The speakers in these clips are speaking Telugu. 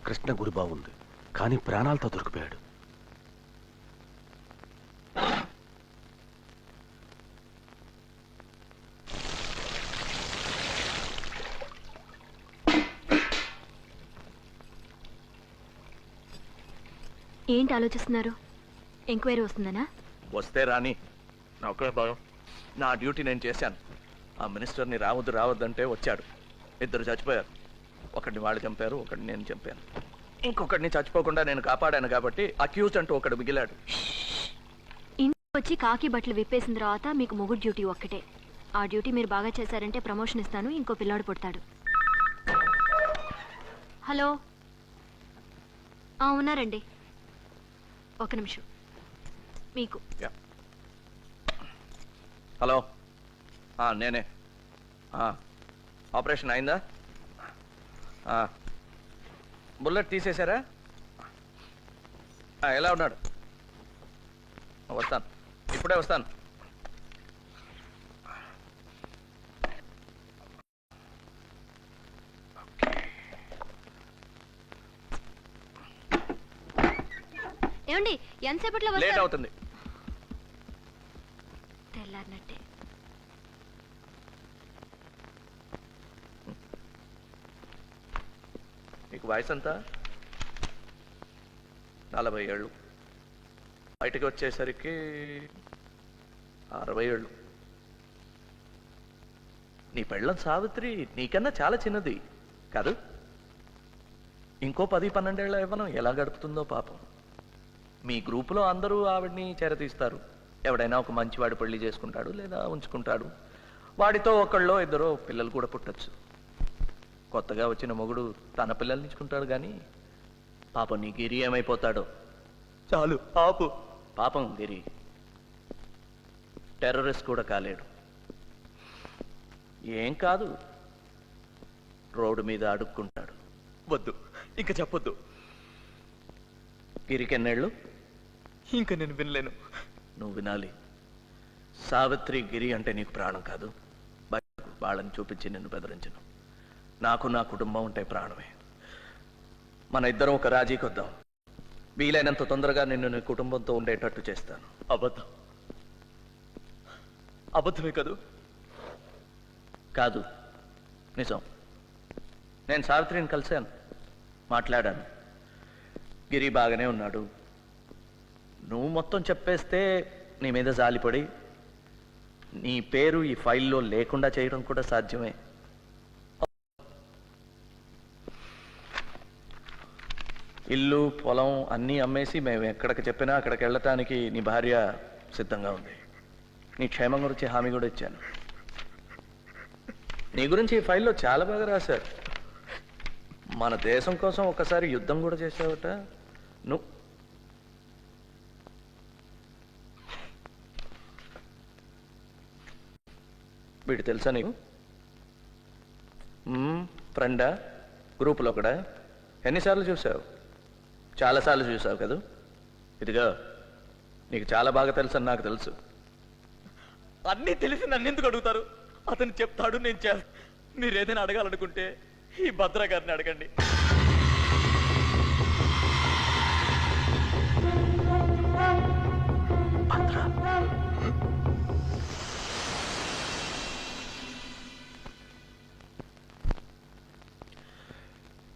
కృష్ణ గురి బాగుంది, కానీ ప్రాణాలతో దొరికిపోయాడు. ఏంటి ఆలోచిస్తున్నారు? ఎంక్వైరీ వస్తుందనా? వస్తే రాని, నాకే భయం. నా డ్యూటీ నేను చేశాను. ఆ మినిస్టర్ని రావద్దంటే వచ్చాడు. ఇద్దరు చచ్చిపోయారు. ఒకడిని వాళ్ళు చంపారు, ఒకడిని నేను చంపాను. ఇంకొకడిని చచ్చిపోకుండా నేను కాపాడాను కాబట్టి అక్యూజ్ అంటూ ఒకడు మిగిలాడు. ఇంటికి వచ్చి కాకి బట్టలు విప్పేసిన తర్వాత మీకు మొగుడు డ్యూటీ ఒక్కటే. ఆ డ్యూటీ మీరు బాగా చేశారంటే ప్రమోషన్ ఇస్తాను, ఇంకో పిల్లాడు పుడతాడు. హలో, ఉన్నారండి. ఒక నిమిషం. మీకు హలో, నేనే. ఆపరేషన్ అయిందా? బుల్లెట్ తీసేశారా? ఎలా ఉన్నాడు? వస్తాను, ఇప్పుడే వస్తాను. ఏమండి, ఎంతసేపట్లో లేట్ అవుతుంది. తెల్లారినట్టే. నీకు వయసు ఎంత? 40 ఏళ్ళు. బయటికి వచ్చేసరికి 60 ఏళ్ళు. నీ పెళ్ళం సావిత్రి నీకన్నా చాలా చిన్నది కాదు? ఇంకో 10-12 ఏళ్ళ ఇవ్వను ఎలా గడుపుతుందో పాపం. మీ గ్రూపులో అందరూ ఆవిడ్ని చేరతీస్తారు. ఎవడైనా ఒక మంచివాడు పెళ్లి చేసుకుంటాడు, లేదా ఉంచుకుంటాడు. వాడితో ఒకళ్ళో ఇద్దరో పిల్లలు కూడా పుట్టచ్చు. కొత్తగా వచ్చిన మొగుడు తన పిల్లల్ని ఇచ్చుకుంటాడు, కానీ పాపం నీ గిరి ఏమైపోతాడో. చాలు ఆపు. పాపం గిరి టెర్రరిస్ట్ కూడా కాలేడు. ఏం కాదు, రోడ్డు మీద అడుక్కుంటాడు. వద్దు, ఇంక చెప్పొద్దు. గిరికెన్నేళ్ళు? ఇంకా నేను వినలేను. నువ్వు వినాలి. సావిత్రి గిరి అంటే నీకు ప్రాణం కాదు. వాళ్ళని చూపించి నిన్ను బెదిరించను. నాకు నా కుటుంబం అంటే ప్రాణమే. మన ఇద్దరం ఒక రాజీకి వద్దాం. వీలైనంత తొందరగా నిన్ను నీ కుటుంబంతో ఉండేటట్టు చేస్తాను. అబద్ధం. అబద్ధమే కాదు? కాదు, నిజం. నేను సావిత్రిని కలిశాను, మాట్లాడాను. గిరి బాగానే ఉన్నాడు. నువ్వు మొత్తం చెప్పేస్తే నీ మీద జాలిపడి నీ పేరు ఈ ఫైల్లో లేకుండా చేయడం కూడా సాధ్యమే. ఇల్లు పొలం అన్నీ అమ్మేసి మేము ఎక్కడికి చెప్పినా అక్కడికి వెళ్ళటానికి నీ భార్య సిద్ధంగా ఉంది. నీ క్షేమం గురించి హామీ కూడా ఇచ్చాను. నీ గురించి ఈ ఫైల్లో చాలా బాగా రాశారు. మన దేశం కోసం ఒకసారి యుద్ధం కూడా చేసావట నువ్వు. వీడు తెలుసా నీకు? ఫ్రెండా? గ్రూపులో ఒకడా? ఎన్నిసార్లు చూసావు? చాలాసార్లు చూసావు కదా. ఇదిగా నీకు చాలా బాగా తెలుసు అని నాకు తెలుసు. అన్నీ తెలిసి నన్ను ఎందుకు అడుగుతారు? అతను చెప్తాడు, నేను చేస్తాను. మీరు ఏదైనా అడగాలనుకుంటే ఈ భద్ర గారిని అడగండి.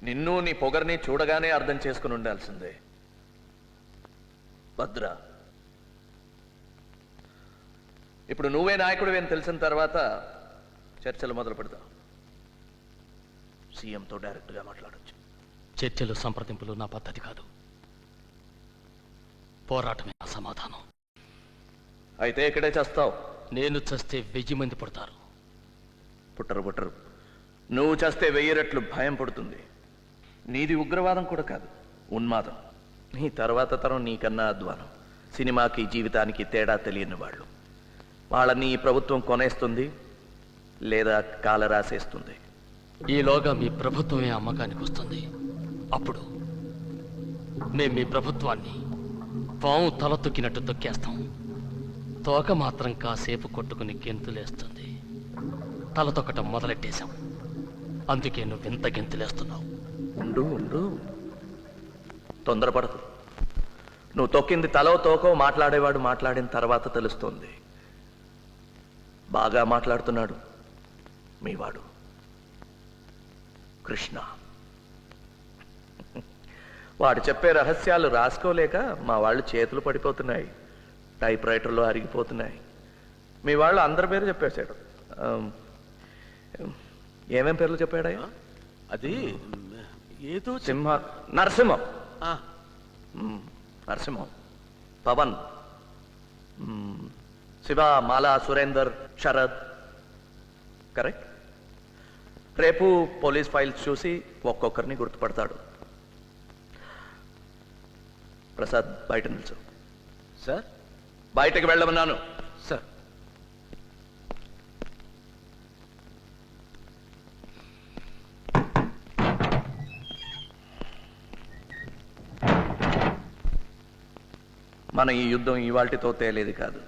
నిన్ను నీ పొగర్ని చూడగానే అర్థం చేసుకుని ఉండాల్సిందే భద్ర. ఇప్పుడు నువ్వే నాయకుడివి అని తెలిసిన తర్వాత చర్చలు మొదలు పెడతాం. సీఎంతో డైరెక్ట్గా మాట్లాడొచ్చు. చర్చలు సంప్రదింపులు నా పద్ధతి కాదు. పోరాటమే నా సమాధానం. అయితే ఇక్కడే చేస్తావు. నేను చస్తే 1000 మంది పుడతారు. పుట్టరు. నువ్వు చేస్తే 1000 రెట్లు భయం పడుతుంది. నీది ఉగ్రవాదం కూడా కాదు, ఉన్మాదం. నీ తర్వాత తరం నీకన్నా అధ్వానం. సినిమాకి జీవితానికి తేడా తెలియని వాళ్ళు. వాళ్ళని ఈ ప్రభుత్వం కొనేస్తుంది, లేదా కాల రాసేస్తుంది. ఈలోగా మీ ప్రభుత్వమే అమ్మకానికి వస్తుంది. అప్పుడు మేము మీ ప్రభుత్వాన్ని పాము తల తొక్కినట్టు తొక్కేస్తాం. తోక మాత్రం కాసేపు కొట్టుకుని గెంతులేస్తుంది. తల తొక్కటం మొదలెట్టేశాం. అందుకే నువ్వెంత గెంతులేస్తున్నావు. ఉండు తొందరపడకు. నువ్వు తొక్కింది తలో తోకో మాట్లాడేవాడు మాట్లాడిన తర్వాత తెలుస్తుంది. బాగా మాట్లాడుతున్నాడు మీవాడు కృష్ణ. వాడు చెప్పే రహస్యాలు రాసుకోలేక మా వాళ్ళు చేతులు పడిపోతున్నాయి, టైప్ రైటర్లో అరిగిపోతున్నాయి. మీ వాళ్ళు అందరి పేరు చెప్పేశాడు. ఏమేం పేర్లు చెప్పాడయ్యా? అది ఏదో సింహ, నరసింహం, నరసింహం, పవన్, శివ, మాలా, సురేందర్, శరత్. కరెక్ట్. రేపు పోలీస్ ఫైల్స్ చూసి ఒక్కొక్కరిని గుర్తుపడతాడు. ప్రసాద్, బయట నిల్చో. సార్. బయటకు వెళ్ళమన్నాను. సార్. మన ఈ యుద్ధం ఇవాల్టితో తేలేది కాదు.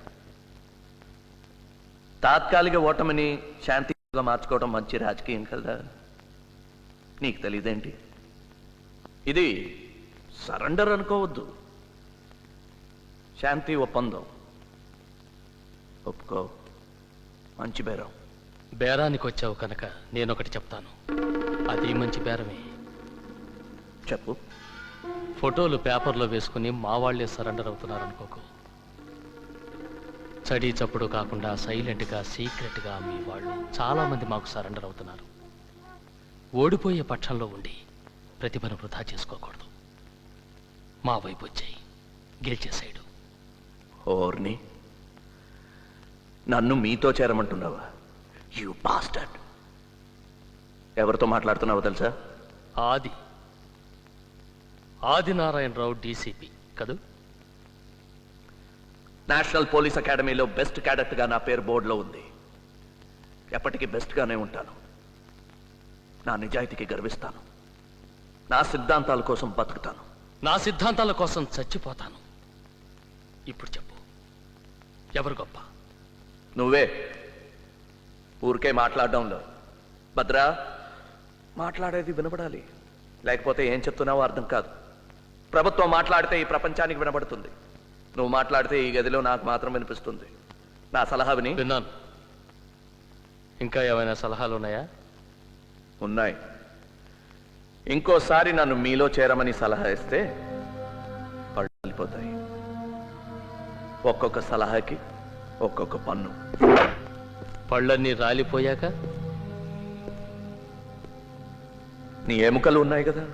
తాత్కాలిక ఓటమిని శాంతిగా మార్చుకోవడం మంచి రాజకీయం కదా. నీకు తెలియదేంటి? ఇది సరెండర్ అనుకోవద్దు, శాంతి ఒప్పందం. ఒప్పుకో, మంచి బేరం. బేరానికి వచ్చావు కనుక నేనొకటి చెప్తాను, అది మంచి బేరమే. చెప్పు. ఫోటోలు పేపర్లో వేసుకుని మా వాళ్లే సరెండర్ అవుతున్నారు అనుకోకు. చడి చప్పుడు కాకుండా సైలెంట్గా సీక్రెట్గా మీ వాళ్ళు చాలా మంది మాకు సరెండర్ అవుతున్నారు. ఓడిపోయే పక్షంలో ఉండి ప్రతిభను వృధా చేసుకోకూడదు. మా వైపు వచ్చాయి, గెలిచే సైడు. ఓర్ని, నన్ను మీతో చేరమంటున్నావా? You bastard. ఎవరితో మాట్లాడుతున్నావో తెలుసా? ఆదినారాయణరావు డీసీపీ కదూ? నేషనల్ పోలీస్ అకాడమీలో బెస్ట్ క్యాడెట్గా నా పేరు బోర్డులో ఉంది. ఎప్పటికీ బెస్ట్గానే ఉంటాను. నా నిజాయితీకి గర్విస్తాను. నా సిద్ధాంతాల కోసం బతుకుతాను. నా సిద్ధాంతాల కోసం చచ్చిపోతాను. ఇప్పుడు చెప్పు, ఎవరు గొప్ప? నువ్వే. ఊరికే మాట్లాడడంలో. భద్రా, మాట్లాడేది వినపడాలి, లేకపోతే ఏం చెప్తున్నావో అర్థం కాదు. ప్రభుత్వం మాట్లాడితే ఈ ప్రపంచానికి వినపడుతుంది. నువ్వు మాట్లాడితే ఈ గదిలో నాకు మాత్రం వినిపిస్తుంది. నా సలహా విని. విన్నాను. ఇంకా ఏమైనా సలహాలు ఉన్నాయా? ఉన్నాయి. ఇంకోసారి నన్ను మీలో చేరమని సలహా ఇస్తే పళ్ళు వెళ్ళిపోతాయి. ఒక్కొక్క సలహాకి ఒక్కొక్క పన్ను. పళ్ళన్నీ రాలిపోయాక నీ ఎముకలు ఉన్నాయి కదా,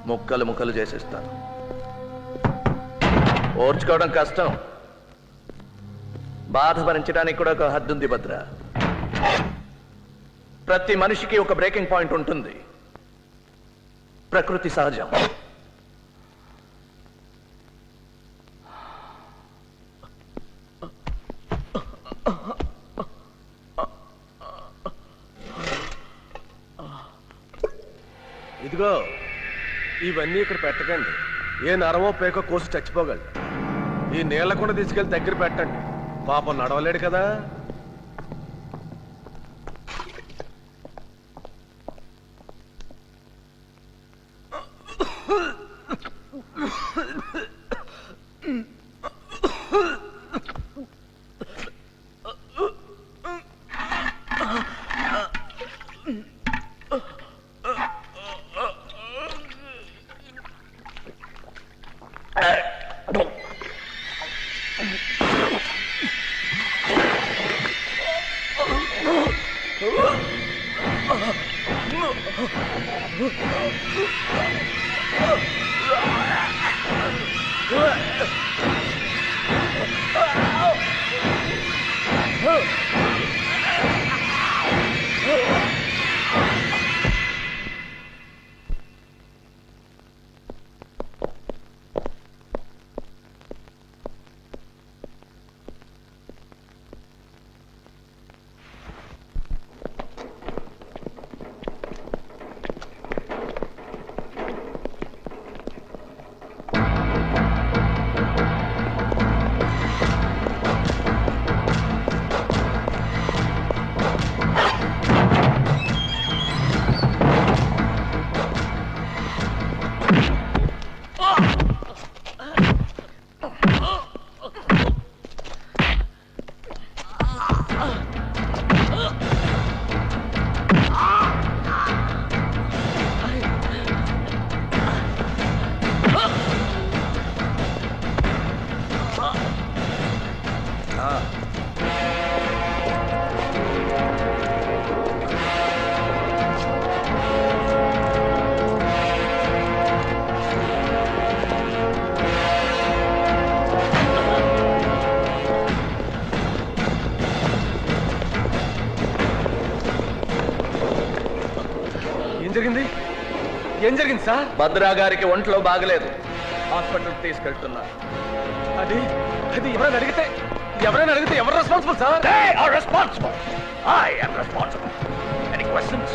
ముక్కలు ముక్కలు చేసేస్తాను. ఓర్చుకోవడం కష్టం, బాధ భరించడానికి కూడా ఒక హద్దు ఉంది భద్ర. ప్రతి మనిషికి ఒక బ్రేకింగ్ పాయింట్ ఉంటుంది. ప్రకృతి సహజం. ఇదిగో, ఇవన్నీ ఇక్కడ పెట్టకండి. ఏ నరమో పేకో కోసి చచ్చిపోగలడు. ఈ నీళ్ల కూడా తీసుకెళ్లి దగ్గర పెట్టండి. పాపం నడవలేడు కదా. ఏం జరిగింది సార్? భద్రా గారికి ఒంట్లో బాగలేదు, హాస్పిటల్కి తీసుకెళ్తున్నా. అది అది ఎవరైనా అడిగితే ఎవరు responsible sir? They are responsible. I am responsible. Any questions?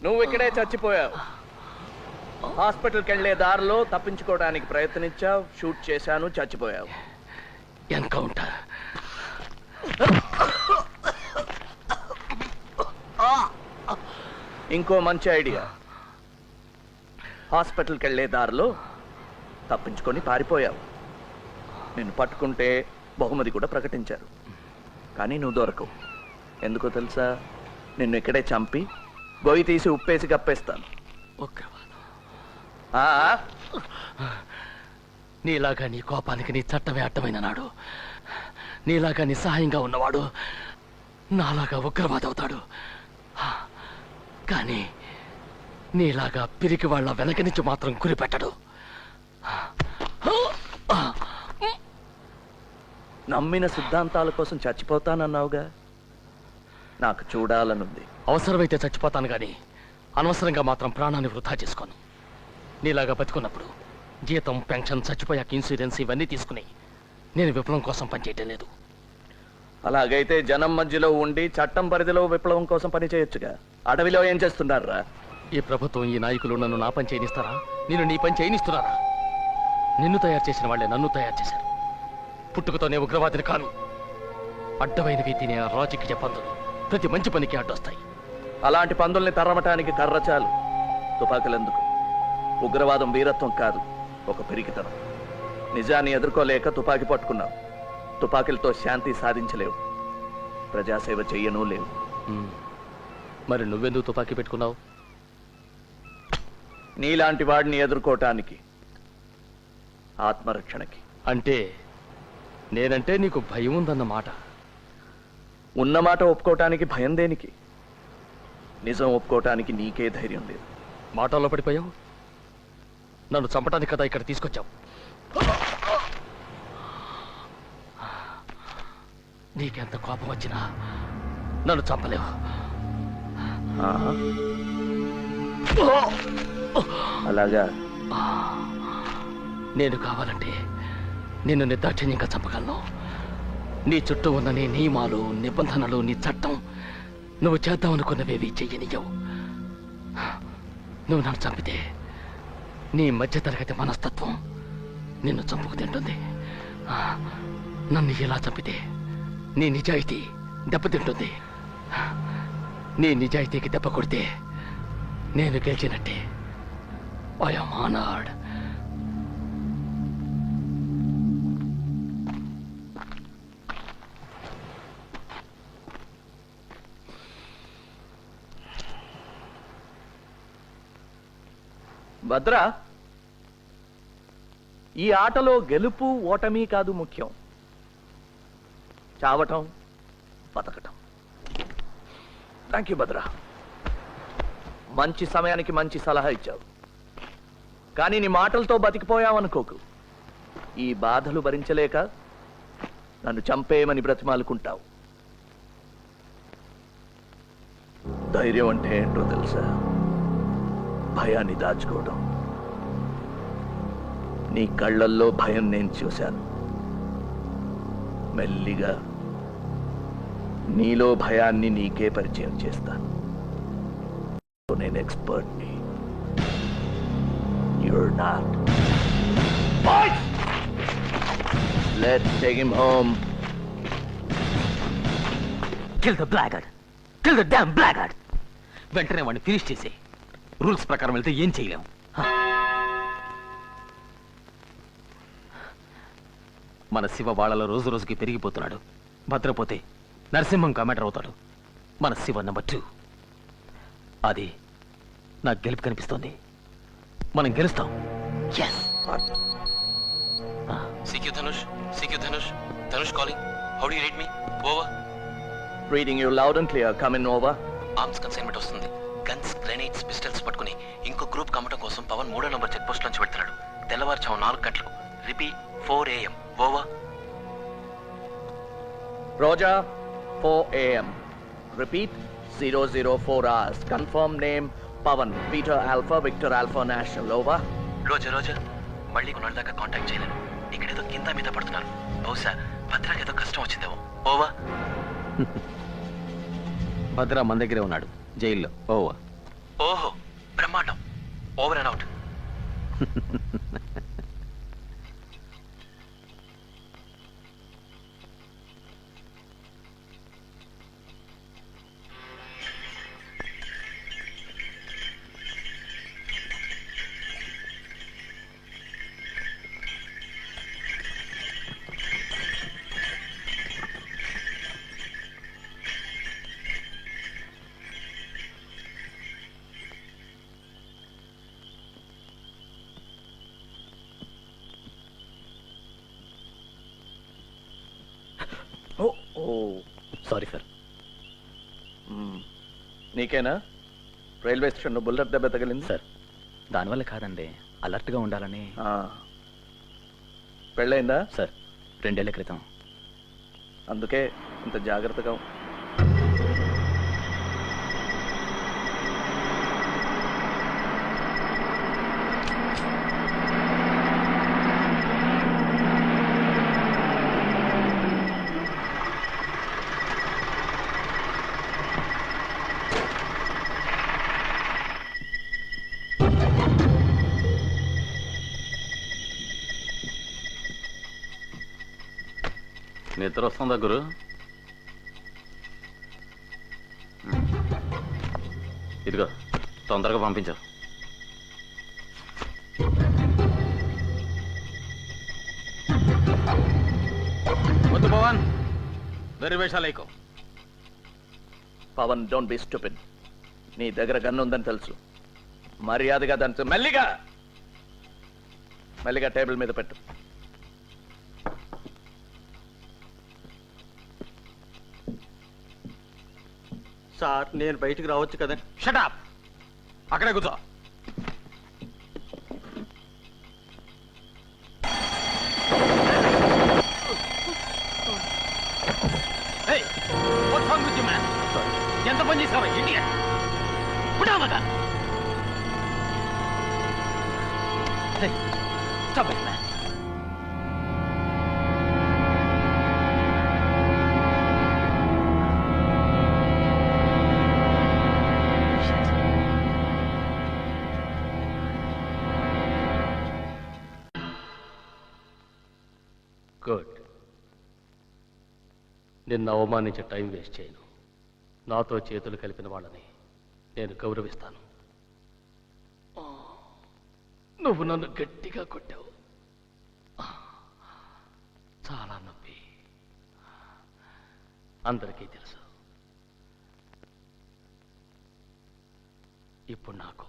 నువ్వు ఇక్కడే చచ్చిపోయావు. హాస్పిటల్కి వెళ్లే దారిలో తప్పించుకోవడానికి ప్రయత్నించావు, షూట్ చేశాను, చచ్చిపోయావు. ఎన్కౌంటర్. ఇంకో మంచి ఐడియా. హాస్పిటల్కి వెళ్లే దారిలో తప్పించుకొని పారిపోయావు. నిన్ను పట్టుకుంటే బహుమతి కూడా ప్రకటించారు. కానీ నువ్వు దొరకవు. ఎందుకో తెలుసా? నిన్ను ఇక్కడే చంపి గొయ్యి తీసి ఉప్పేసి కప్పేస్తాను. ఆ, నీలాగా నీ కోపానికి నీ చట్టమే అడ్డమైన నాడు, నీలాగా నిస్సహాయంగా ఉన్నవాడు నాలాగా ఉగ్రవాది అవుతాడు. కానీ నీలాగా పిరికి వాళ్ళ వెనక నుంచి మాత్రం గురిపెట్టడు. నమ్మిన సిద్ధాంతాల కోసం చచ్చిపోతానన్నావుగా, నాకు చూడాలనుంది. అవసరమైతే చచ్చిపోతాను కానీ అనవసరంగా మాత్రం ప్రాణాన్ని వృధా చేసుకోను. నీలాగా బతుకున్నప్పుడు జీతం, పెన్షన్, చచ్చిపోయాక ఇన్సూరెన్స్ ఇవన్నీ తీసుకుని నేను విప్లవం కోసం పనిచేయటం లేదు. అలాగైతే జనం మధ్యలో ఉండి చట్టం పరిధిలో విప్లవం కోసం పని చేయొచ్చుగా. అడవిలో ఏం చేస్తున్నారా? ఈ ప్రభుత్వం, ఈ నాయకులు నన్ను నా పని చేయనిస్తారా? నేను నీ పని చేయనిస్తున్నారా? నిన్ను తయారు చేసిన వాళ్ళే నన్ను తయారు చేశారు. పుట్టుకతోనే ఉగ్రవాదిని కాను. అడ్డమైనవి తినే ఆ రాజకీయ పందులు ప్రతి మంచి పనికి అడ్డొస్తాయి. అలాంటి పందుల్ని తరమటానికి కర్ర చాలు, తుపాకులెందుకు? ఉగ్రవాదం వీరత్వం కాదు, ఒక పెరిగితనం. నిజాన్ని ఎదుర్కోలేక తుపాకీ పట్టుకున్నావు. తుపాకీలతో శాంతి సాధించలేవు, ప్రజాసేవ చెయ్యను లేవు. మరి నువ్వెందుకు తుపాకీ పెట్టుకున్నావు? నీలాంటి వాడిని ఎదుర్కోవటానికి, ఆత్మరక్షణకి. అంటే నేనంటే నీకు భయం ఉందన్నమాట. ఉన్నమాట ఒప్పుకోవటానికి భయం దేనికి? నిజం ఒప్పుకోవటానికి నీకే ధైర్యం లేదు. మాటల్లో పడిపోయావు. నన్ను చంపడానికి కదా ఇక్కడ తీసుకొచ్చావు. నీకెంత కోపం వచ్చినా నన్ను చంపలేవు. ఆహా. అలాగా? నేను కావాలంటే నిన్ను నిర్దాక్షిణ్యంగా చంపగలను. నీ చుట్టూ ఉన్న నీ నియమాలు, నిబంధనలు, నీ చట్టం నువ్వు చేద్దామనుకున్నవేవి చెయ్యనియ్యవు. నువ్వు నన్ను చంపితే నీ మధ్యతరగతి మనస్తత్వం నిన్ను చంపుకు తింటుంది. నన్ను ఇలా చంపితే నీ నిజాయితీ దెబ్బతింటుంది. నీ నిజాయితీకి దెబ్బ కొడితే నేను గెలిచినట్టే. I am honoured. భద్రా, ఈ ఆటలో గెలుపు ఓటమి కాదు ముఖ్యం, చావటం, బతకటం. Thank you Bhadra. మంచి సమయానికి మంచి సలహా ఇచ్చావు. కానీ నీ మాటలతో బతికిపోయావనుకోకు. ఈ బాధలు భరించలేక నన్ను చంపేయమని బ్రతిమాలుకుంటావు. ధైర్యం అంటే ఏంటో తెలుసా? భయాన్ని దాచుకోవడం. నీ కళ్ళల్లో భయం నేను చూశాను. మెల్లిగా నీలో భయాన్ని నీకే పరిచయం చేస్తాను. నేను ఎక్స్పర్ట్ని. You're not. Boys! Let's take him home. Kill the blackguard. Kill the damn blackguard. వెంటనే వాడిని ఫినిష్ చేసే. రూల్స్ ప్రకారం వెళ్తే ఏం చేయలేము. మన శివ వాళ్ళలో రోజు రోజుకి పెరిగిపోతున్నాడు. భద్రపోతే నరసింహం కమాండర్ అవుతాడు. మన శివ నెంబర్ 2. అది నాకు గెలుపు కనిపిస్తోంది. మనం గెలుస్తాం. CQ Dhanush, CQ Dhanush, Dhanush calling. How do you read me? Over. Reading you loud and clear. Come in over. Arms consignment వస్తుంది. గన్స్, గ్రెనేడ్స్, పిస్టల్స్ పట్టుకుని ఇంకో గ్రూప్ కమ్మటం కోసం పవన్ 3వ నంబర్ చెక్ పోస్ట్ నుంచి వెళ్తున్నాడు. తెల్లవారుజాము 4 గంటలకు. Repeat 4 AM. Over. Roger, 4 AM. Repeat, 004 hours. Confirm name, Pavan, Peter Alpha, Victor Alpha National. Over. రోజా రోజా, మళ్ళీ కొన్నాళ్ళ దాకా కాంటాక్ట్ చేయలేను. ఇక్కడేదో కింద మీద పడుతున్నాను. బహుశా భద్రాకి ఏదో కష్టం వచ్చిందేమో. ఓవర్. భద్ర మన దగ్గరే ఉన్నాడు, జైల్లో. ఓవర్. ఓహో, బ్రహ్మాండం. Over and out. Sorry sir. నీకేనా రైల్వే స్టేషన్లో బుల్లెట్ దెబ్బ తగిలింది? సార్, దానివల్ల కాదండి, అలర్ట్గా ఉండాలని. పెళ్ళయిందా? సార్, 2 ఏళ్ల క్రితం. అందుకే ఇంత జాగ్రత్తగా నిద్ర వస్తుందా గురు? ఇదిగో తొందరగా పంపించారు. వద్దు పవన్, వెరీ వేషాలేకో. Pawan, don't be stupid. నీ దగ్గర గన్ను ఉందని తెలుసు. మర్యాదగా దాంతో మెల్లిగా టేబుల్ మీద పెట్టు. సార్, నేను బయటికి రావచ్చు కదా? షటప్, అక్కడే కూర్చో. ఎంత పని చేసావా ఇడియట్? పుడామగా. Stop it, man. గుడ్. నిన్ను అవమానించే టైం వేస్ట్ చేయను. నాతో చేతులు కలిపిన వాళ్ళని నేను గౌరవిస్తాను. నువ్వు నన్ను గట్టిగా కొట్టావు. చాలా నొప్పి, అందరికీ తెలుసు. ఇప్పుడు నాకు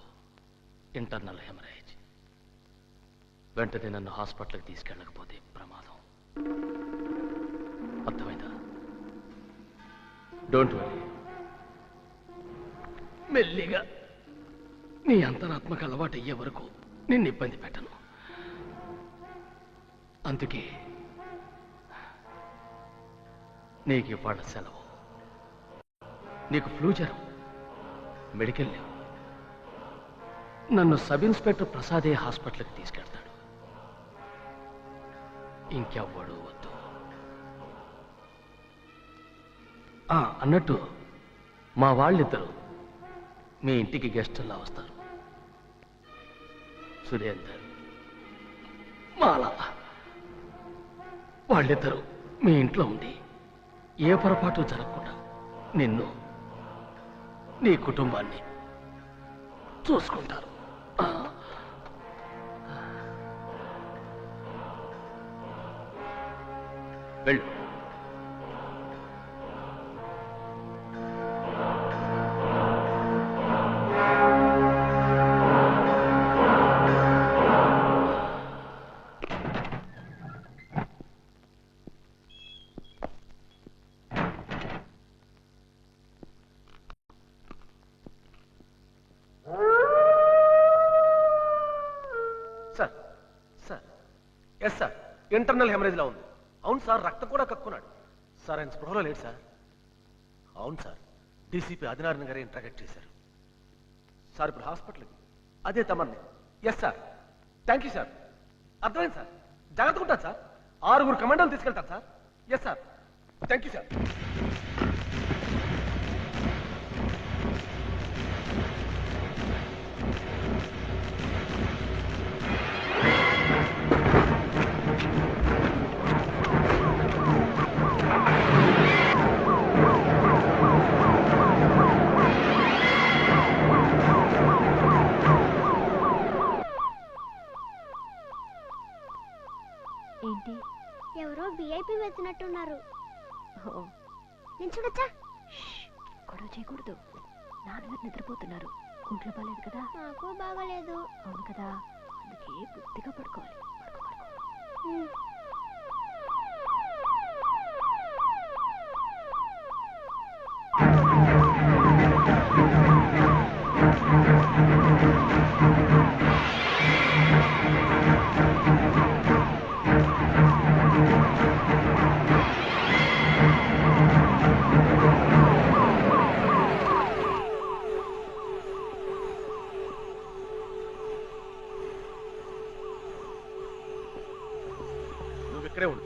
ఇంటర్నల్ హెమరేజ్. వెంటనే నన్ను హాస్పిటల్కి తీసుకెళ్ళకపోతే ప్రమాదం. అర్థమైందా? Don't worry. మెల్లిగా నీ అంతరాత్మకు అలవాటు అయ్యే వరకు నిన్ను ఇబ్బంది పెట్టను. అందుకే నీకు ఇవాళ సెలవు. నీకు ఫ్లూ జ్వరం, మెడికల్ లీవ్. నన్ను సబ్ ఇన్స్పెక్టర్ ప్రసాదే హాస్పిటల్కి తీసుకెళ్తాడు. ఇంకెవ్వడు వద్దు. అన్నట్టు మా వాళ్ళిద్దరు మీ ఇంటికి గెస్టుల్లా వస్తారు. సురేందర్, మాల, వాళ్ళిద్దరూ మీ ఇంట్లో ఉండి ఏ పొరపాటు జరగకుండా నిన్ను, నీ కుటుంబాన్ని చూసుకుంటారు. వెళ్ళు. Sir sir yes sir internal హెమరేజ్లా ఉంది. అవును సార్, రక్తం కూడా కక్కున్నాడు సార్. ఆయన స్పృహలో లేడు సార్. అవును సార్, డీసీపీ ఆదినారాయణ గారే ఇంట్రాగేట్ చేశారు సార్. ఇప్పుడు హాస్పిటల్కి అదే తమన్ని. Yes sir, thank you sir. అర్థమైంది సార్, జాగ్రత్తగా ఉంటాను సార్. 6 కమాండోలు తీసుకెళ్తాను sir. Yes sir, thank you sir. ఏంటి? ఎవరో విఐపి వచ్చినట్టున్నారు. ఓ, నేను చూడొచ్చా? గొడవ చేయకూడదు. నాన్నగారు నిద్రపోతున్నారు. ఒంట్లో బాలేదు కదా. నాకు బాగలేదు. అవును కదా, అందుకే బుద్ధిగా పడుకోవాలి. పడుకో పడుకో. ఉమ్. నువ్వు ఇక్కడే ఉండు.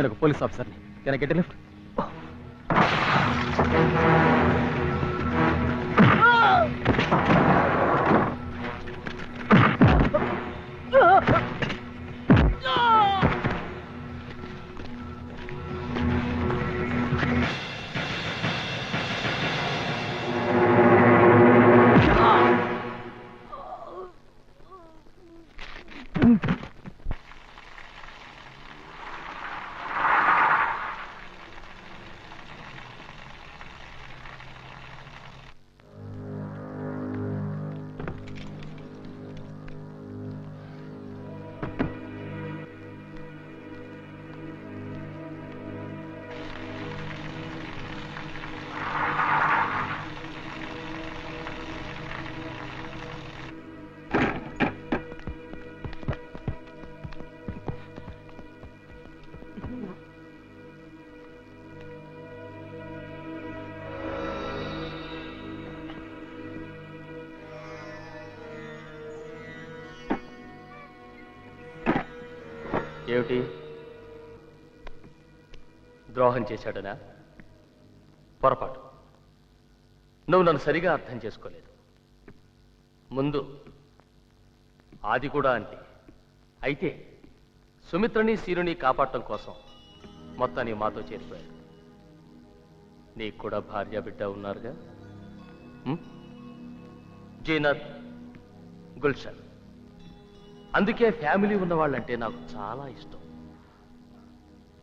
నేను ఒక పోలీస్ ఆఫీసర్ని. Can I get a lift? ఏమిటి? ద్రోహం చేశాడనా? పొరపాటు. నువ్వు నన్ను సరిగా అర్థం చేసుకోలేదు. ముందు ఆది కూడా అంతే. అయితే సుమిత్రని సీరుని కాపాడటం కోసం మొత్తాన్ని మాతో చేరిపోయాడు. నీకు కూడా భార్య బిడ్డ ఉన్నారుగా, జీనత్, గుల్షన్. అందుకే ఫ్యామిలీ ఉన్న వాళ్ళంటే నాకు చాలా ఇష్టం.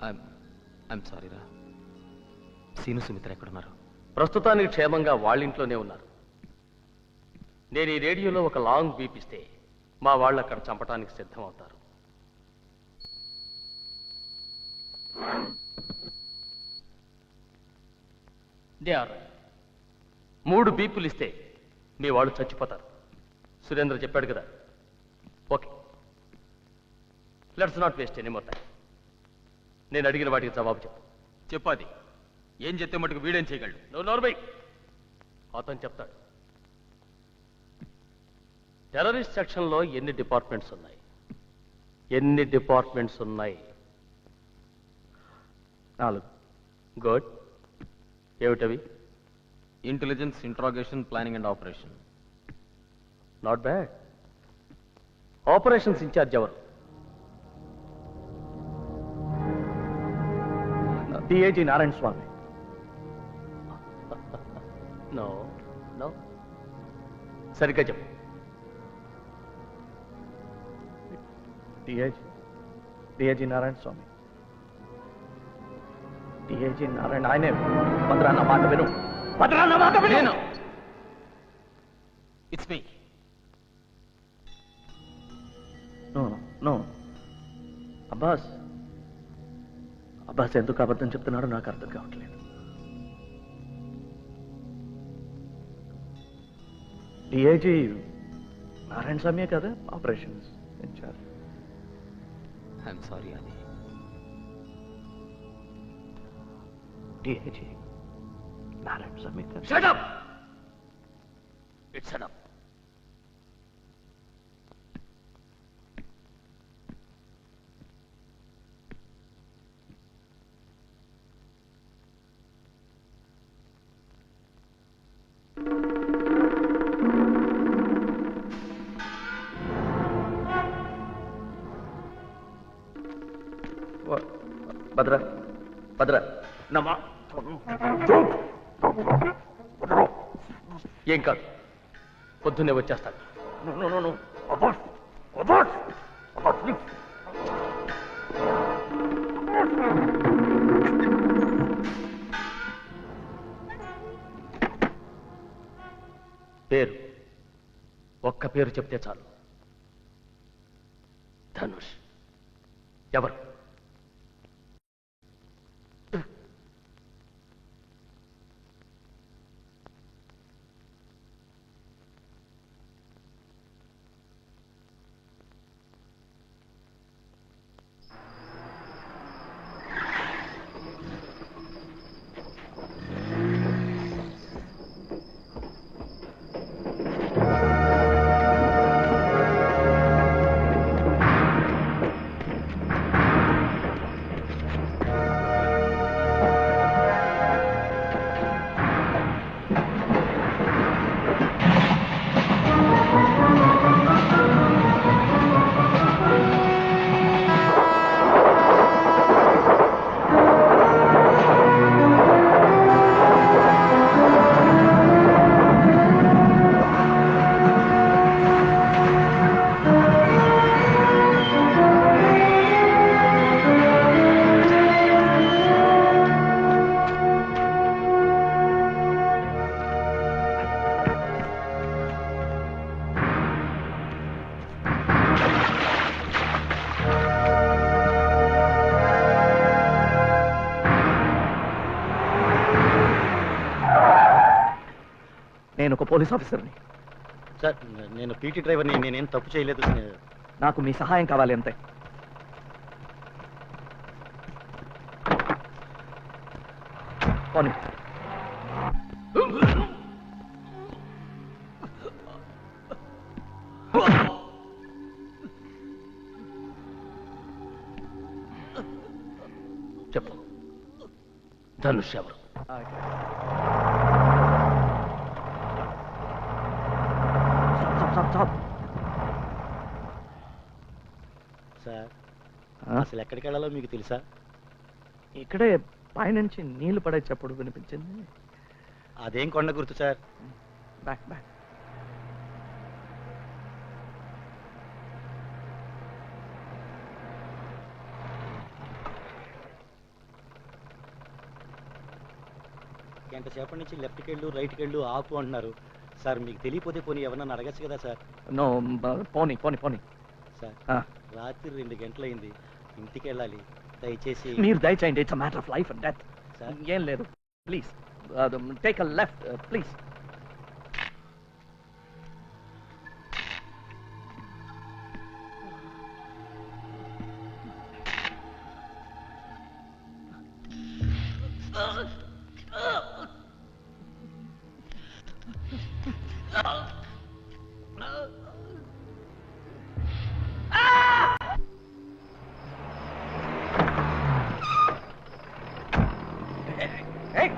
ఐఎమ్ సారీ రా. సీను సుమిత్ర ఎక్కడున్నారు? ప్రస్తుతానికి క్షేమంగా వాళ్ళింట్లోనే ఉన్నారు. నేను ఈ రేడియోలో ఒక లాంగ్ బీప్ ఇస్తే మా వాళ్ళు అక్కడ చంపడానికి సిద్ధమవుతారు. దే ఆర్ 3 బీపులు ఇస్తే మీ వాళ్ళు చచ్చిపోతారు. సురేంద్ర చెప్పాడు కదా. Okay, let's not waste any more time. నేను అడిగిన వాటికి జవాబు చెప్పు. చెప్పాది. ఏం చెప్తే మటుకు వీడేం చేయగలడు? నువ్వు నోర్మై. అతను చెప్తాడు. టెర్రరిస్ట్ సెక్షన్లో ఎన్ని డిపార్ట్మెంట్స్ ఉన్నాయి? ఎన్ని డిపార్ట్మెంట్స్ ఉన్నాయి? 4. గుడ్. ఏమిటవి? Intelligence, interrogation, planning and operation. Not bad. Operations in charge ఎవరు? DIG Narayana Swamy. No no, సరిగ్గా చెప్పు. డిఐజీ నారాయణ స్వామి. డిఐజీ నారాయణ ఆయనే. భద్రా నా మాట విను. భద్రా నా మాట విను. It's me. No Abbas. Abbas ఎందుకు అబద్ధం చెప్తున్నాడో నాకు అర్థం కావట్లేదు. డిఐజీ నారాయణ స్వామియే కదా ఆపరేషన్స్ ఇన్ఛార్జ్. ఐఎమ్ సారీ అది. డిఐజీ నారాయణ స్వామి కదా. Shut up! It's enough. భద్ర భద్ర నమ్మా. ఏం కాదు, పొద్దున్నే వచ్చేస్తాడు. పేరు, ఒక్క పేరు చెప్తే చాలు. ధనుష్. ఎవరు? నేను ఒక పోలీస్ ఆఫీసర్ని. సార్ నేను పీటీ డ్రైవర్ని, నేనేం తప్పు చేయలేదు. నాకు మీ సహాయం కావాలి అంతే. పోనీ. చెప్పు, ధనుష్ ఎవరు? సార్ అసలు ఎక్కడికి వెళ్ళాలో మీకు తెలుసా? ఇక్కడే పైనుంచి నీళ్లు పడే చప్పుడు వినిపించింది. అదేం కొండ గుర్తు సార్? Back back. ఎంతసేపటి నుంచి లెఫ్ట్కి వెళ్ళు, రైట్కి వెళ్ళు, ఆపు అంటున్నారు సార్. మీకు తెలియపోతే పోనీ ఎవరన్నా అడగచ్చు కదా సార్? నో, పోనీ పోనీ పోనీ. సార్ ఆ. రాత్రి 2 గంటలైంది, ఇంటికి వెళ్ళాలి. దయచేసి మీరు దయచేయండి. It's matter of life and death. Sir ఏం లేదు, please take a left please. Hey!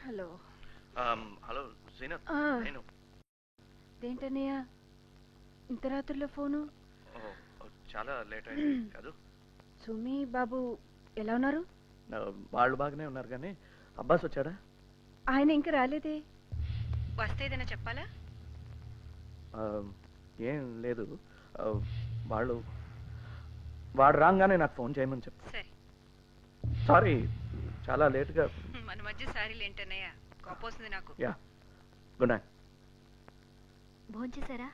Hello. Hello Srinath, నేను. ఏంటన్నయ్య ఇంత రాత్రిలో ఫోను? చాలా లేట్ అయింది కాదు. సుమి బాబు ఎలా ఉన్నారు? వాళ్ళు బాగానే ఉన్నారు, కానీ అబ్బాస్ వచ్చాడా? ఆయన ఇంకా రాలేదే. వస్తే ఏదైనా చెప్పాలా? ఏం లేదు, వాడు రాగానే నాకు ఫోన్ చేయమని చెప్పు. సరే. సారీ, చాలా లేట్గా. మన మధ్య సారీలు ఏంటన్నయ్య, కోపొస్తుంది నాకు. Yeah, good night. భోంచేశారా?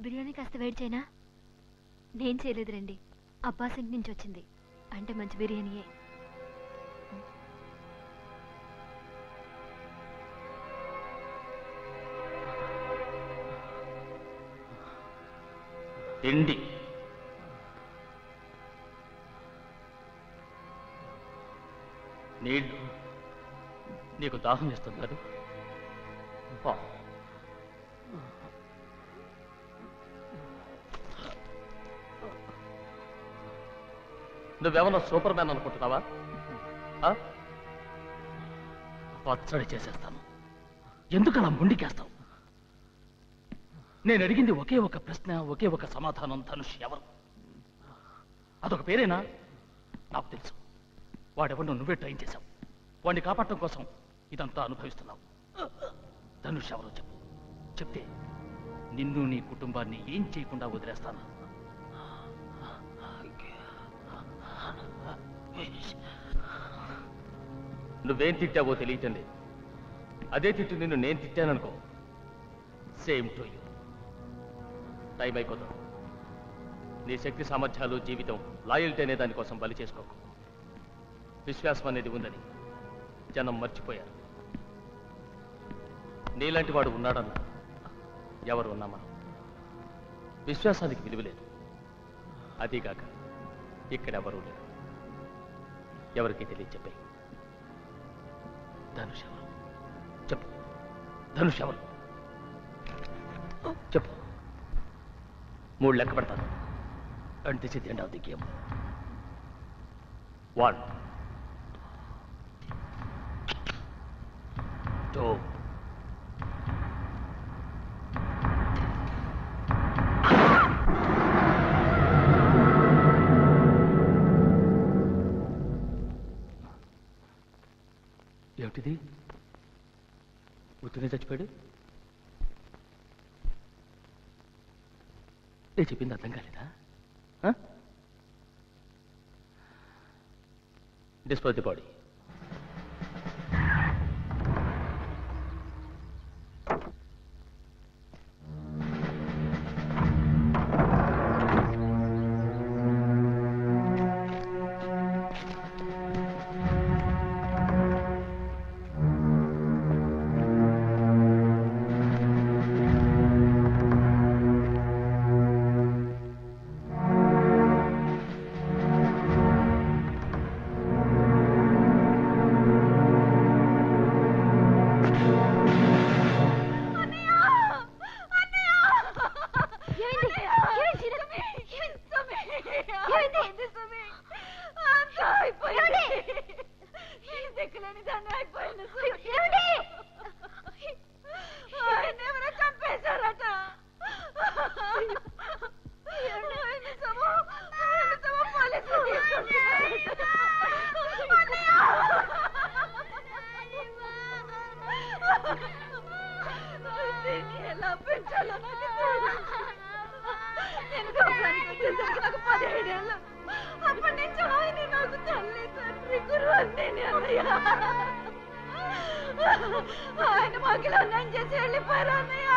బిర్యానీ కాస్త వేడి చేయనా? నేను చేయలేదు రండి, అబ్బాస్ ఇంటి నుంచి వచ్చింది. అంటే మంచి బిర్యానీయే. తిండి నీళ్ళు. నీకు దాహం ఇస్తున్నారు. నువ్వేమన్నా సూపర్ మ్యాన్ అనుకుంటున్నావా? పచ్చడి చేసేస్తాను. ఎందుకలా ముండికేస్తావు? నేను అడిగింది ఒకే ఒక ప్రశ్న, ఒకే ఒక సమాధానం. ధనుష్ ఎవరు? అదొక పేరేనా? నాకు తెలుసు. వాడెవరినో నువ్వే ట్రైన్ చేశావు. వాడిని కాపాడటం కోసం ఇదంతా అనుభవిస్తున్నావు. ధనుష్ ఎవరో చెప్పు. చెప్తే నిన్ను నీ కుటుంబాన్ని ఏం చేయకుండా వదిలేస్తాను. నువ్వేం తిట్టావో తెలియటం లేదు. అదే తిట్టు నిన్ను నేను తిట్టాననుకో, సేమ్ టు యూ. టైం అయిపోతుంది. నీ శక్తి సామర్థ్యాలు, జీవితం, లాయల్టీ అనే దానికోసం బలి చేసుకోకు. విశ్వాసం అనేది ఉందని జనం మర్చిపోయారు. నీలాంటి వాడు ఉన్నాడన్నా ఎవరు ఉన్నామా? విశ్వాసానికి విలువ లేదు. అదీగాక ఇక్కడెవరూ లేరు. ఎవరికి తెలియదు. చెప్పే ధనుష్ ఎవరు? చెప్పు. ధనుష్ ఎవరు? చెప్పు. 3 లెక్క పెడతాను. And this is the end of the game. 1 2 ఏమిటిది ఉత్తునే చచ్చిపోయాడు నేను చెప్పింది అర్థం కాలేదా డిస్పోజ్ ది బాడీ ఆయన మాకిలో నన్ను చేసి వెళ్ళిపోయారు అన్నయ్య.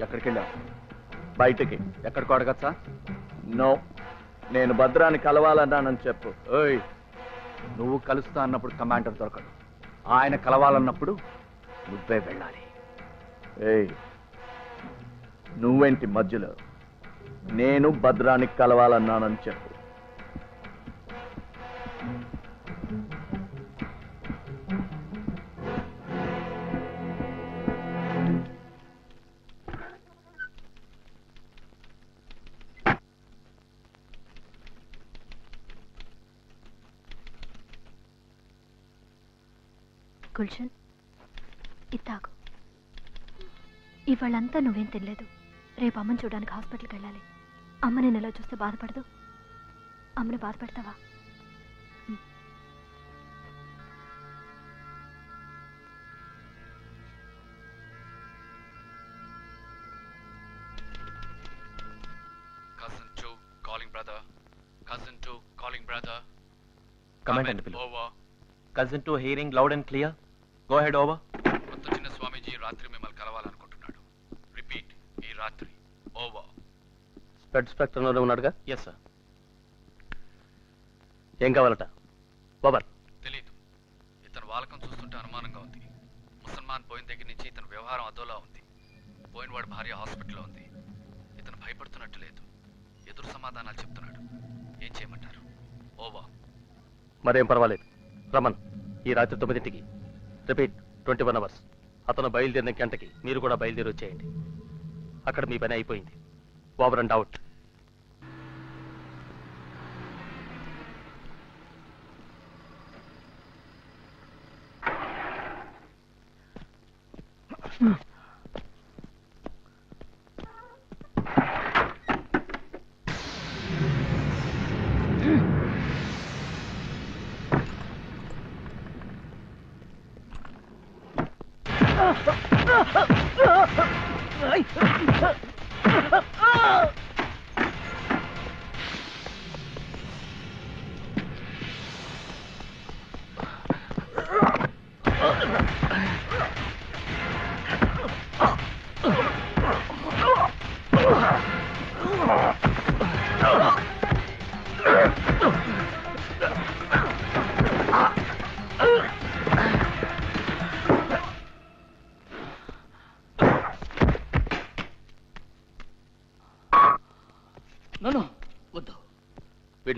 ఎక్కడికి వెళ్ళావు? బయటికి. ఎక్కడికో అడగచ్చా? నో, నేను భద్రాన్ని కలవాలన్నానని చెప్పు. ఓయ్, నువ్వు కలుస్తా అన్నప్పుడు కమాండర్ దొరకడు. ఆయన కలవాలన్నప్పుడు నువ్వే వెళ్ళాలి. ఏయ్, నువ్వేంటి మధ్యలో? నేను భద్రానికి కలవాలన్నానని చెప్పు. గుల్షన్, ఇత్తాగు. ఇవాళంతా నువ్వేం తినలేదు. రేపు అమ్మని చూడడానికి హాస్పిటల్కి వెళ్ళాలి. అమ్మ నేను ఎలా చూస్తే బాధపడదు. అమ్మని బాధపెడతావా? Cousin 2 calling brother. Cousin 2 calling brother. Command and పిలు. Cousin two hearing loud and clear. Go head over. కొత్త చిన్న స్వామీజీ రాత్రి మిమ్మల్ని కలవాలనుకుంటున్నాడు. రిపీట్, ఈ రాత్రి. ఓవర్. స్పెడ్ స్పెక్ట్రంలోనే ఉన్నాడుగా? Yes sir. ఏం కావాలట? బాబర్ తెలీదు. ఇతను వాలకం చూస్తుంటే అనుమానంగా ఉంది. ముసల్మాన్ పోయిన దగ్గర నుంచి ఇతని వ్యవహారం అదోలా ఉంది. పోయినవాడి భార్య హాస్పిటల్లో ఉంది. ఇతను భయపడుతున్నట్టు లేదు. ఎదురు సమాధానాలు చెప్తున్నాడు. ఏం చేయమంటారు? ఓవర్. మరేం పర్వాలేదు, రమన్. ఈ రాత్రి 9ంటికి. Repeat, 21 hours. అతను బయలుదేరిన గంటకి మీరు కూడా బయలుదేరి వచ్చేయండి. అక్కడ మీ పని అయిపోయింది. Over and out.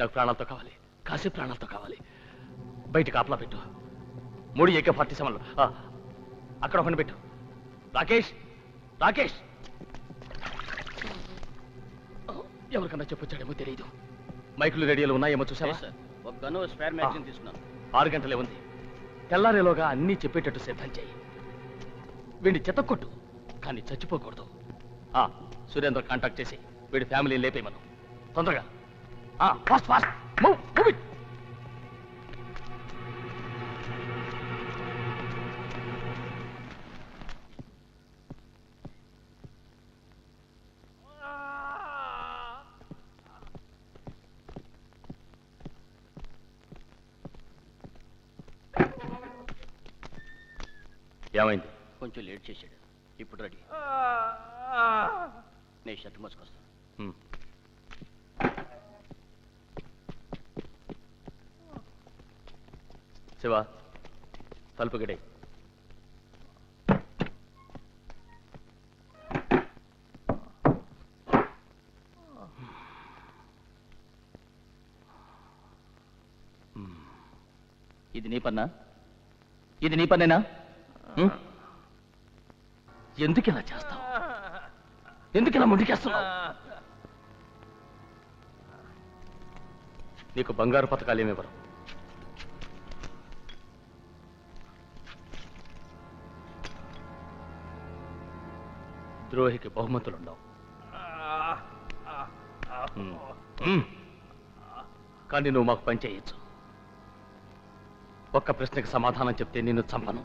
వీడు నాకు ప్రాణాలతో కావాలి, కాసేపు ప్రాణాలతో కావాలి. బయట కాపలా పెట్టు. 3 AK-47 అక్కడ ఒకటి పెట్టు. రాకేష్, రాకేష్, ఎవరికన్నా చెప్పొచ్చాడేమో తెలియదు. మైకులు రేడియోలు ఉన్నాయేమో చూసావా? ఒక గన్ను స్పేర్ మ్యాగజైన్ తీసుకున్నాను. 6 గంటలే ఉంది. తెల్లారేలోగా అన్నీ చెప్పేటట్టు సిద్ధం చేయి. వీడిని చెత్తకొట్టు, కానీ చచ్చిపోకూడదు. సురేంద్ర కాంటాక్ట్ చేసి వీడి ఫ్యామిలీని లేపే మనం తొందరగా. Fast fast move move it. ఏమైంది? కొంచెం లేట్ చేశాడు. ఇప్పుడు రెడీ. నేను షర్ట్ మోసుకొస్తాను. శివ, తలుపు గడే. ఇది నీ పన్నా? ఇది నీ పన్నేనా? ఎందుకు ఇలా చేస్తావు? ఎందుకు ఇలా ముందుకేస్తున్నావు? నీకు బంగారు పథకాలు ఏమివ్వరు. ద్రోహికి బహుమతులుండవు. కానీ నువ్వు మాకు పని చేయొచ్చు. ఒక్క ప్రశ్నకి సమాధానం చెప్తే నిన్ను చంపను.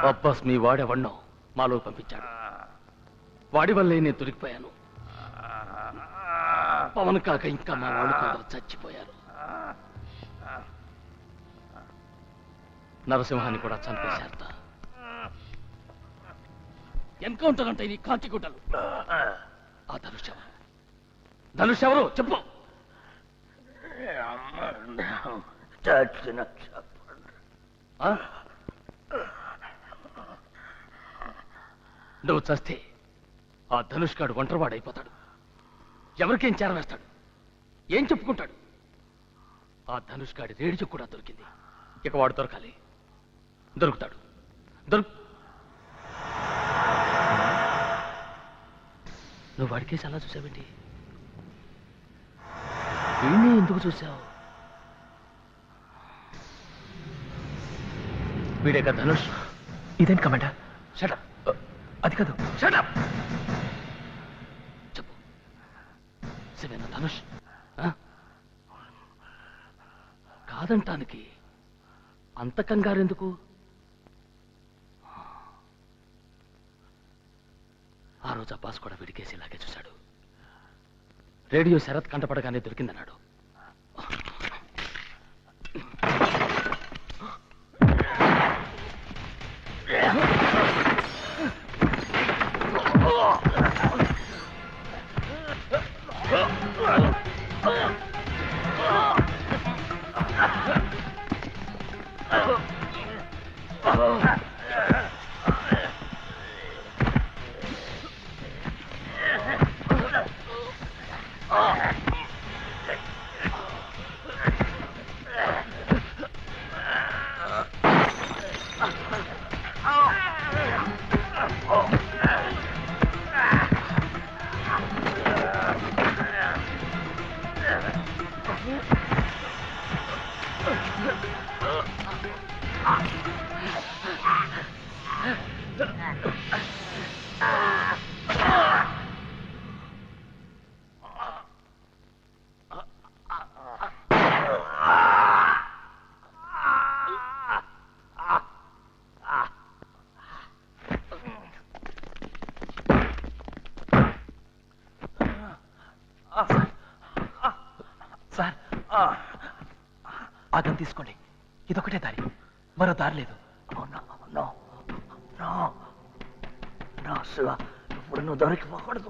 అబ్బాస్ మీ వాడెవన్నో మాలో పంపించాడు. వాడి వల్లే నేను దొరికిపోయాను. పవన్ కాక ఇంకా మా వాళ్ళు కొందరు చచ్చిపోయారు. నరసింహాన్ని కూడా చంపేశారట. ఎన్కౌంటర్ అంటే ఇది కాంతిగుట్టలు. ఆ ధనుష్ ఎవరు? ధనుష్ ఎవరు చెప్పు. నువ్వు చస్తే ఆ ధనుష్ గాడు ఒంటరివాడైపోతాడు. ఎవరికేం చేరవేస్తాడు? ఏం చెప్పుకుంటాడు? ఆ ధనుష్ గాడి రేడియో కూడా దొరికింది. ఇక వాడు దొరకాలి. దొరుకుతాడు. నువ్వు వాడికేసి అలా చూసావేంటి? వీణ్ణి ఎందుకు చూసావు? వీడే కదా ధనుష్. ఇదేంటి కమాండర్? షటప్. అది కాదు. షటప్. చెప్పు, శివేనా ధనుష్? కాదంటానికి అంత కంగారెందుకు? ఆ రోజు అబ్బాస్ కూడా వీడికేసి ఇలాగే చూశాడు. రేడియో శరత్ కంటపడగానే దొరికిందన్నాడు. సార్, ఆగం తీసుకోండి. ఇదొకటే దారి, మరో దారి లేదు. శివ, ఇప్పుడు నువ్వు దొరికిపోకూడదు.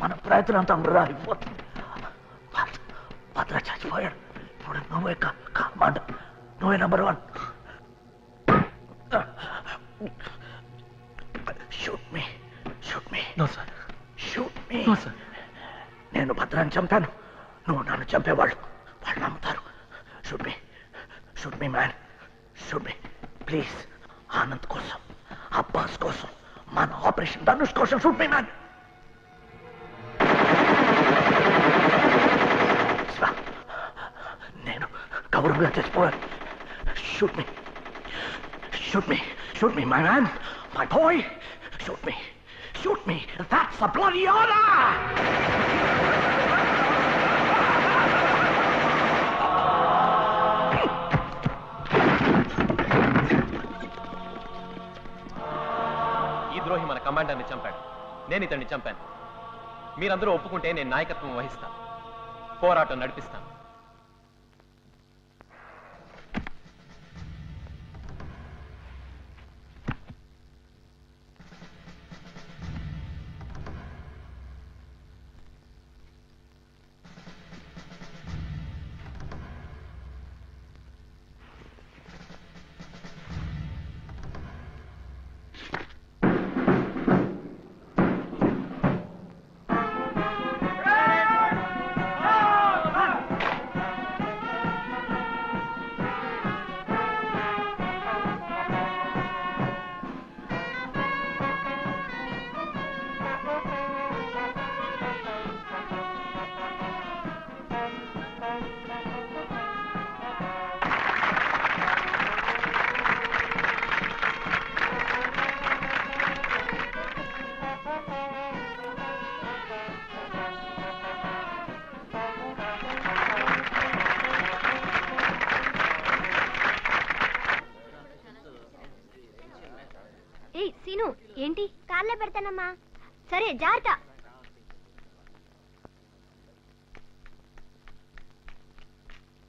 మన ప్రయత్నం అంతా వృధా అయిపోతుంది. భద్ర చచ్చిపోయాడు. ఇప్పుడు నువ్వే కమాండర్. నువ్వే number 1. Shoot me. No sir. Shoot me. No sir. నేను భద్రాన్ని చంపాను, నువ్వు నన్ను చంపేవాళ్ళు. వాళ్ళు నమ్ముతారు. Shoot me man, shoot me please. Anand కోసం, అబ్బాస్ కోసం, మన ఆపరేషన్ ధనుష్ కోసం షూట్ మీ మ్యాన్. నేను గౌరవంగా చచ్చిపోయాను. Shoot me my man, my boy. Shoot me, that's a bloody order. ఈ ద్రోహి మన కమాండర్ని చంపాడు, నేను ఇతన్ని చంపాను. మీరందరూ ఒప్పుకుంటే నేను నాయకత్వం వహిస్తాను, పోరాటం నడిపిస్తాను. సీను, ఏంటి? కార్లో పెడతానమ్మా. సరే, జాగ్రత్త.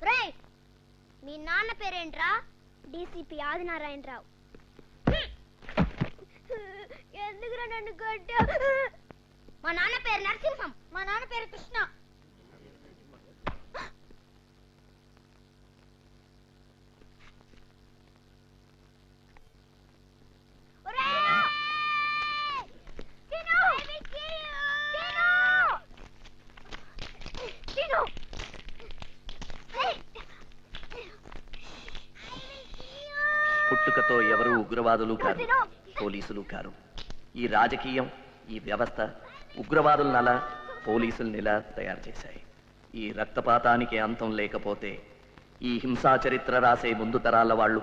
రేయ్, మీ నాన్న పేరేంట్రా? డీసీపీ ఆదినారాయణరావు. ఎందుకురా నన్ను కొట్టా? మా నాన్న పేరు నరసింహం. మా నాన్న పేరు కృష్ణ. పుట్టుకతో ఎవరు ఉగ్రవాదులు కారు, పోలీసులు కారు. ఈ రాజకీయం, ఈ వ్యవస్థ ఉగ్రవాదులనలా పోలీసులనిలా తయారు చేశాయి. ఈ రక్తపాతానికి అంతం లేకపోతే ఈ హింసా చరిత్ర రాసే ముందు తరాల వాళ్ళు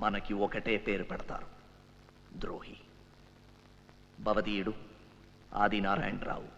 మనకి ఒకటే పేరు పెడతారు, ద్రోహి. భవదీయుడు ఆదినారాయణరావు.